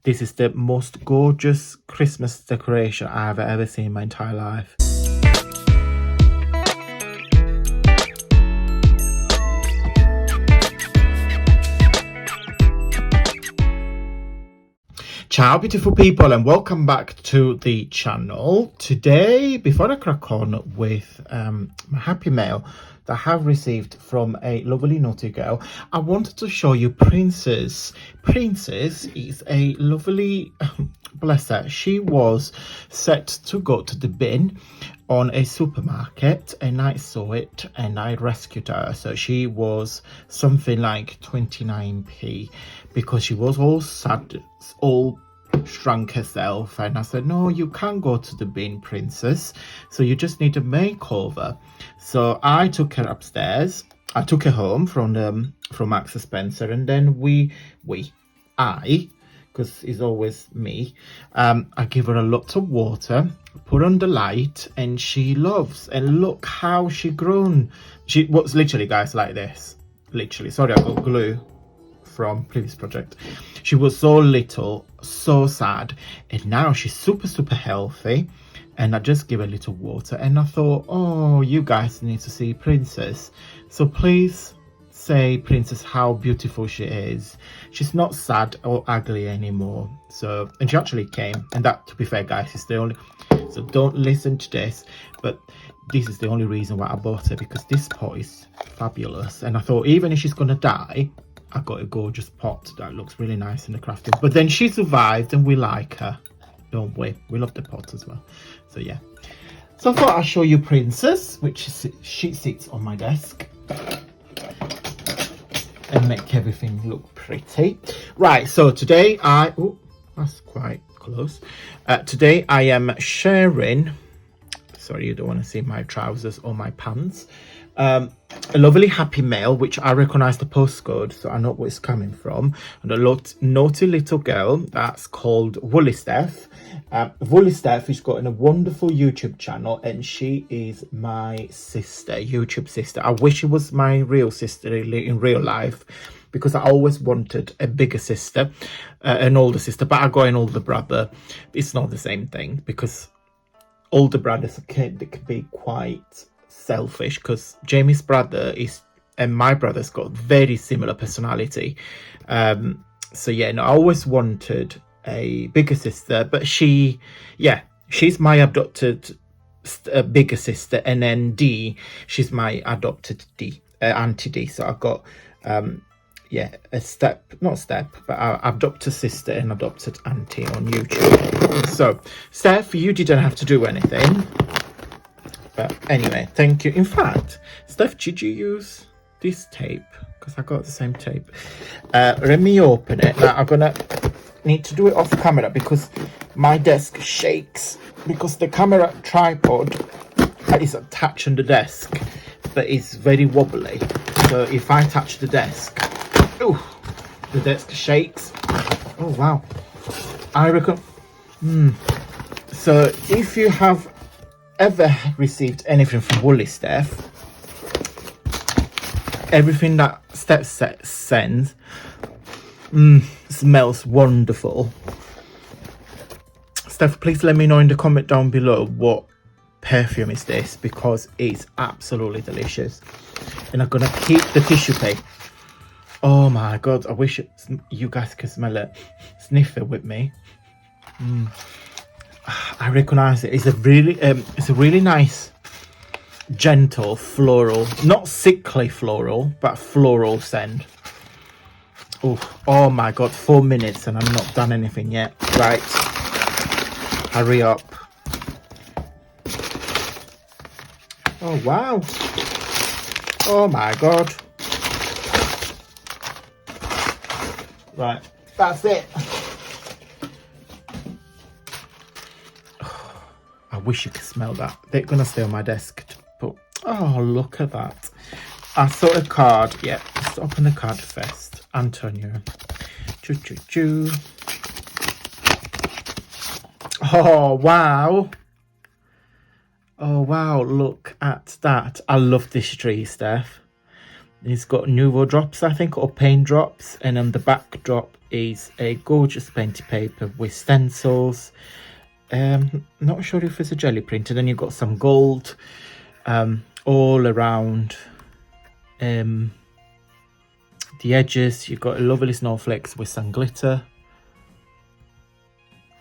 This is the most gorgeous Christmas decoration I've ever seen in my entire life. Ciao beautiful people, and welcome back to the channel. Today, before I crack on with my happy mail that I have received from a lovely naughty girl, I wanted to show you Princess. Princess is a lovely, bless her, she was set to go to the bin on a supermarket, and I saw it and I rescued her. So she was something like 29p because she was all sad, all shrunk herself, and I said, no, you can't go to the bin, Princess, so you just need a makeover. So I took her upstairs, I took her home from Max Spencer, and then I, because it's always me, I give her a lot of water, put on the light, and she loves. And look how she grown. She was literally, guys, like this, literally. Sorry, I got glue from previous project. She was so little, so sad, and now she's super healthy. And I just give her a little water, and I thought, oh, you guys need to see Princess, so please say, Princess, how beautiful she is. She's not sad or ugly anymore. So, and she actually came, and that, to be fair, guys, is the only, so don't listen to this, but this is the only reason why I bought her, because this pot is fabulous. And I thought, even if she's gonna die, I got a gorgeous pot that looks really nice in the crafting. But then she survived, and we like her, don't we? We love the pot as well. So yeah, so I thought I'd show you Princess, which she sits on my desk and make everything look pretty. Right, so today oh, that's quite close. Today I am sharing, sorry, you don't want to see my trousers or my pants, a lovely happy mail, which I recognize the postcode, so I know where it's coming from. And a naughty little girl that's called WoollySteph. WoollySteph is got a wonderful YouTube channel, and she is my sister, YouTube sister. I wish she was my real sister in real life, because I always wanted a bigger sister, an older sister, but I got an older brother. It's not the same thing, because older brothers can be quite selfish, because Jamie's brother is, and my brother's got very similar personality. So yeah, no, I always wanted a bigger sister, but she's my adopted bigger sister, and then D, she's my adopted auntie D. So I've got a adopted sister and adopted auntie on YouTube. So Steph, you didn't have to do anything. But anyway, thank you. In fact, Steph, did you use this tape? Because I got the same tape. Let me open it. Now, I'm gonna need to do it off camera because my desk shakes, because the camera tripod is attached on the desk, but it's very wobbly. So if I touch the desk, ooh, the desk shakes. Oh wow! I reckon. So if you have ever received anything from WoollySteph, everything that Steph sends smells wonderful. Steph, please let me know in the comment down below what perfume is this, because it's absolutely delicious. And I'm gonna keep the tissue paper. Oh my god, I wish you guys could smell it. Sniff it with me. I recognize it. It's a really nice, gentle floral, not sickly floral, but floral scent. Oh my god, 4 minutes and I'm not done anything yet. Right, hurry up. Oh wow. Oh my god. Right, that's it. I wish you could smell that. They're gonna stay on my desk, but oh, look at that. I saw a card. Yeah, let's open the card first. Antonio. Choo. Oh wow. Oh wow, look at that. I love this tree, Steph. It's got Nuvo drops, I think, or paint drops, and on the backdrop is a gorgeous painted paper with stencils. Not sure if it's a jelly print, and then you've got some gold all around the edges. You've got lovely snowflakes with some glitter.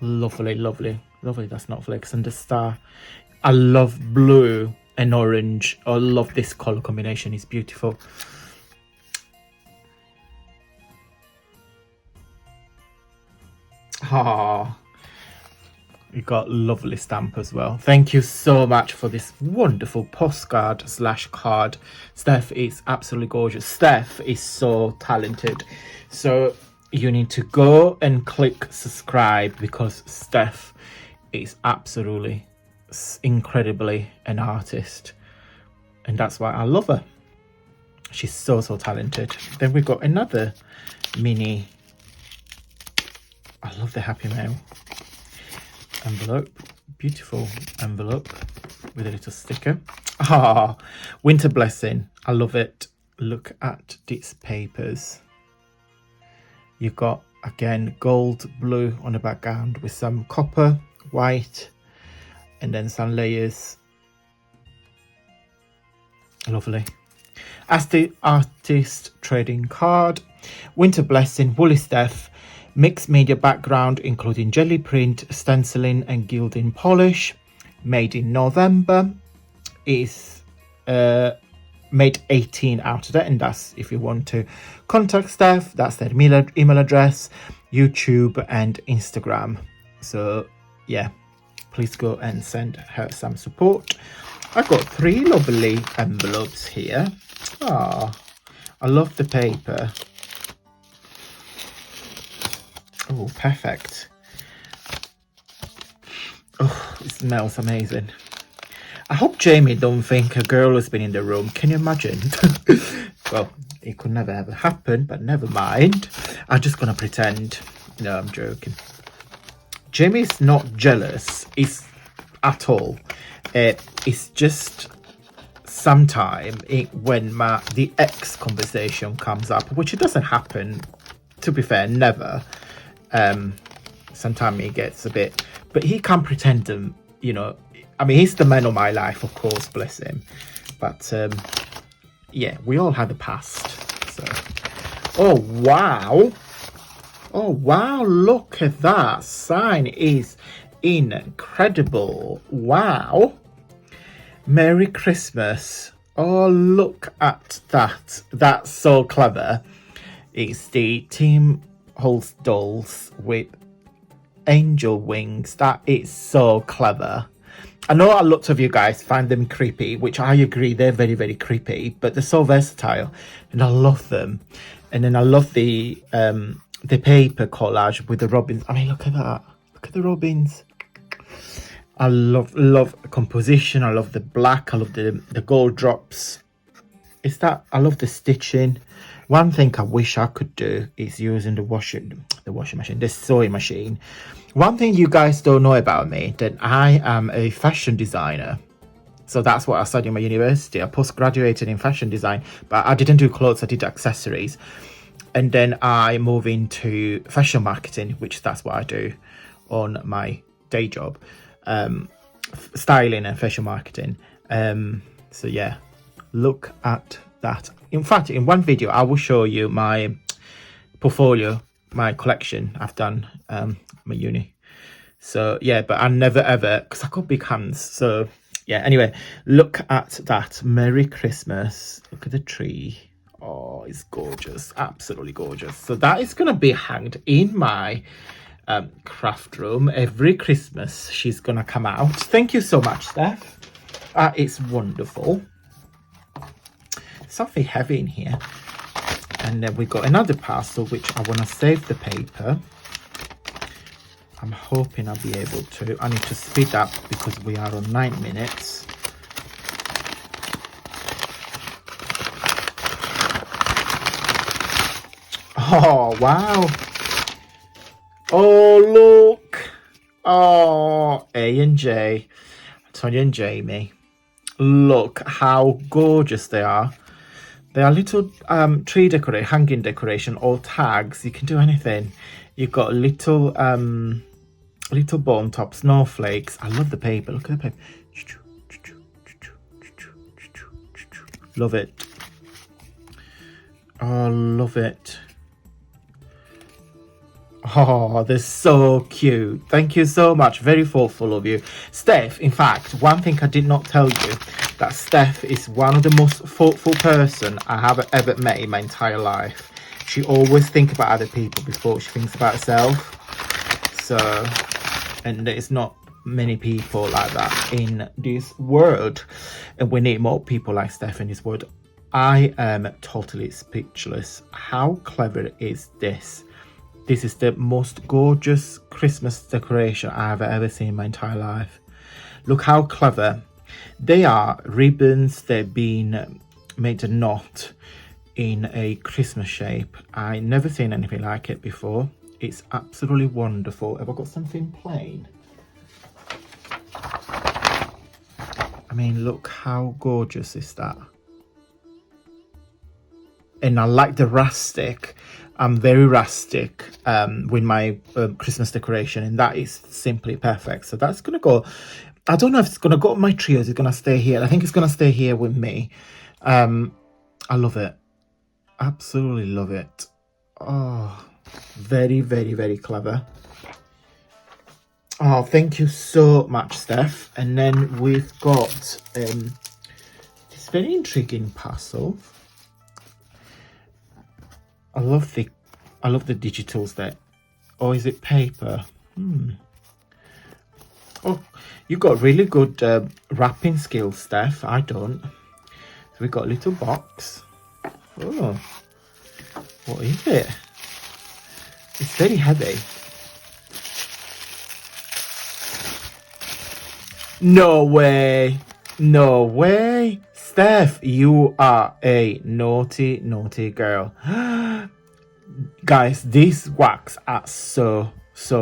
Lovely, lovely, lovely. That's snowflakes and the star. I love blue and orange. I love this color combination. It's beautiful. Ah, you got lovely stamp as well. Thank you so much for this wonderful postcard / card. Steph is absolutely gorgeous. Steph is so talented. So you need to go and click subscribe, because Steph is absolutely incredibly an artist, and that's why I love her. She's so talented. Then we got another mini, I love the Happy Mail envelope, beautiful envelope with a little sticker. Ah, Winter Blessing, I love it. Look at these papers. You've got again gold blue on the background with some copper, white, and then some layers. Lovely. As the artist trading card, Winter Blessing, WoollySteph, mixed media background including jelly print, stenciling and gilding polish, made in November. Is made 18 out of that, and that's if you want to contact Steph, that's their email address, YouTube and Instagram. So yeah, please go and send her some support. I've got 3 lovely envelopes here. Ah, I love the paper. Oh, perfect. Oh, it smells amazing. I hope Jamie don't think a girl has been in the room. Can you imagine? Well, it could never ever happen, but never mind. I'm just gonna pretend. No, I'm joking. Jamie's not jealous. It's at all. It's just sometime when the ex conversation comes up, which it doesn't happen, to be fair, never. Sometimes he gets a bit, but he can't pretend them, you know. I mean, he's the man of my life, of course, bless him. But yeah, we all had a past. So, oh wow, oh wow! Look at that sign, is incredible. Wow, Merry Christmas. Oh, look at that. That's so clever. It's the Team Holds dolls with angel wings. That is so clever. I know a lot of you guys find them creepy, which I agree, they're very, very creepy, but they're so versatile and I love them. And then I love the paper collage with the robins. I mean, look at that. Look at the robins. I love composition. I love the black. I love the gold drops. I love the stitching. One thing I wish I could do is using the washing machine, the sewing machine. One thing you guys don't know about me, that I am a fashion designer. So that's what I studied in my university. I post-graduated in fashion design, but I didn't do clothes, I did accessories. And then I moved into fashion marketing, which that's what I do on my day job. Styling and fashion marketing. So yeah, look at that. In fact, in one video, I will show you my portfolio, my collection I've done, my uni. So yeah, but I never ever, because I got big hands. So yeah, anyway, look at that. Merry Christmas. Look at the tree. Oh, it's gorgeous. Absolutely gorgeous. So that is going to be hanged in my craft room. Every Christmas, she's going to come out. Thank you so much, Steph. It's wonderful. Something heavy in here. And then we got another parcel, which I want to save the paper. I'm hoping I'll be able to. I need to speed up because we are on 9 minutes. Oh, wow. Oh, look. Oh, A and J. Tonya and Jamie. Look how gorgeous they are. They are little tree decoration, hanging decoration, or tags. You can do anything. You've got little bone top snowflakes. I love the paper. Look at the paper. Love it. Oh, love it. Oh, they're so cute. Thank you so much. Very thoughtful of you. Steph, in fact, one thing I did not tell you, that Steph is one of the most thoughtful person I have ever met in my entire life. She always thinks about other people before she thinks about herself. So, and there's not many people like that in this world. And we need more people like Steph in this world. I am totally speechless. How clever is this? This is the most gorgeous Christmas decoration I've ever seen in my entire life. Look how clever. They are ribbons. They've been made a knot in a Christmas shape. I never seen anything like it before. It's absolutely wonderful. Have I got something plain? I mean, look how gorgeous is that? And I like the rustic. I'm very rustic with my Christmas decoration, and that is simply perfect. So that's going to go. I don't know if it's going to go on my tree or is it going to stay here. I think it's going to stay here with me. I love it. Absolutely love it. Oh, very, very, very clever. Oh, thank you so much, Steph. And then we've got this very intriguing parcel. I love the digitals there. Or is it paper? Oh, you've got really good wrapping skills, Steph. I don't. So we've got a little box. Oh, what is it? It's very heavy. No way. No way. Steph, you are a naughty, naughty girl. Guys, these wax are so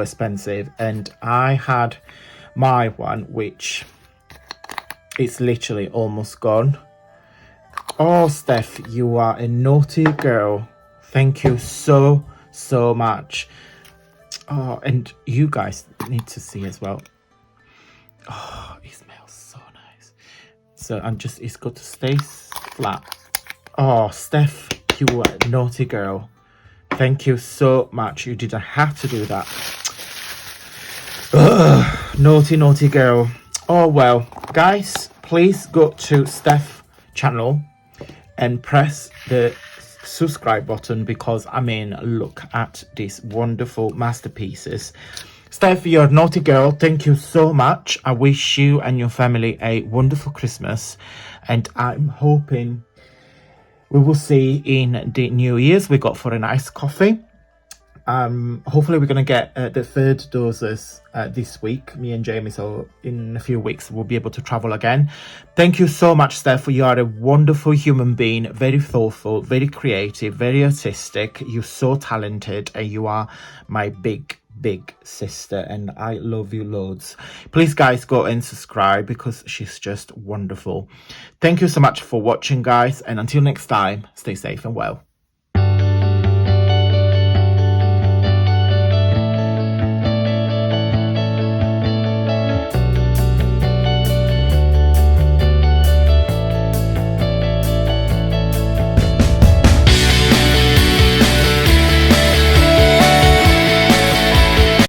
expensive, and I had my one, which is literally almost gone. Oh, Steph, you are a naughty girl. Thank you so much. Oh, and you guys need to see as well. Oh, it smells so nice. So it's got to stay flat. Oh, Steph, you are a naughty girl. Thank you so much. You didn't have to do that. Ugh, naughty, naughty girl. Oh, well, guys, please go to Steph's channel and press the subscribe button, because, I mean, look at these wonderful masterpieces. Steph, you're a naughty girl. Thank you so much. I wish you and your family a wonderful Christmas, and I'm hoping we will see in the New Year's. We got for a nice coffee. Hopefully we're going to get the third doses this week, me and Jamie, so in a few weeks we'll be able to travel again. Thank you so much, Steph. You are a wonderful human being, very thoughtful, very creative, very artistic. You're so talented, and you are my big sister, and I love you loads. Please, guys, go and subscribe, because she's just wonderful. Thank you so much for watching, guys, and until next time, stay safe and well.